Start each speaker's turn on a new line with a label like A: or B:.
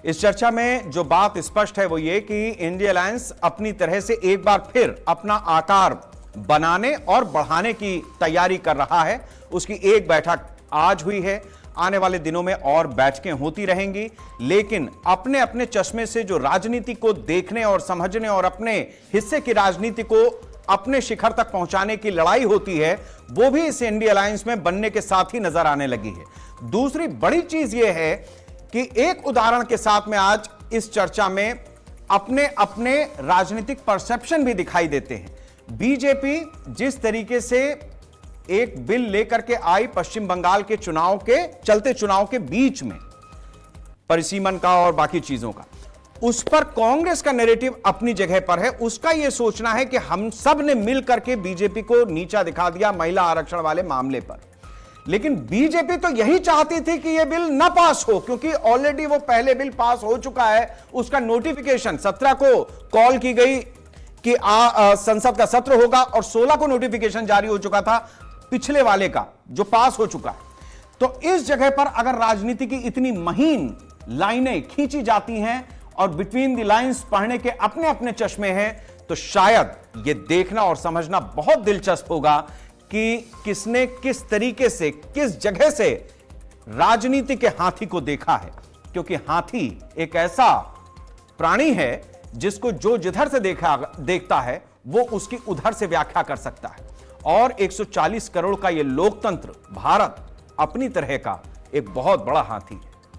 A: इस चर्चा में जो बात स्पष्ट है वो ये कि इंडिया अलायंस अपनी तरह से एक बार फिर अपना आकार बनाने और बढ़ाने की तैयारी कर रहा है। उसकी एक बैठक आज हुई है, आने वाले दिनों में और बैठकें होती रहेंगी, लेकिन अपने अपने चश्मे से जो राजनीति को देखने और समझने और अपने हिस्से की राजनीति को अपने शिखर तक पहुंचाने की लड़ाई होती है, वो भी इस इंडिया अलायंस में बनने के साथ ही नजर आने लगी है। दूसरी बड़ी चीज यह है कि एक उदाहरण के साथ में आज इस चर्चा में अपने अपने राजनीतिक परसेप्शन भी दिखाई देते हैं। बीजेपी जिस तरीके से एक बिल लेकर के आई पश्चिम बंगाल के चलते चुनाव के बीच में, परिसीमन का और बाकी चीजों का, उस पर कांग्रेस का नैरेटिव अपनी जगह पर है। उसका यह सोचना है कि हम सब ने मिलकर के बीजेपी को नीचा दिखा दिया महिला आरक्षण वाले मामले पर। लेकिन बीजेपी तो यही चाहती थी कि यह बिल न पास हो, क्योंकि ऑलरेडी वो पहले बिल पास हो चुका है। उसका नोटिफिकेशन 17 को कॉल की गई कि संसद का सत्र होगा और 16 को नोटिफिकेशन जारी हो चुका था पिछले वाले का जो पास हो चुका है। तो इस जगह पर अगर राजनीति की इतनी महीन लाइनें खींची जाती हैं और बिटवीन द लाइंस पढ़ने के अपने अपने चश्मे हैं, तो शायद यह देखना और समझना बहुत दिलचस्प होगा कि किसने किस तरीके से, किस जगह से राजनीति के हाथी को देखा है। क्योंकि हाथी एक ऐसा प्राणी है जिसको जो जिधर से देखता है वो उसकी उधर से व्याख्या कर सकता है। और 140 करोड़ का यह लोकतंत्र भारत अपनी तरह का एक बहुत बड़ा हाथी है।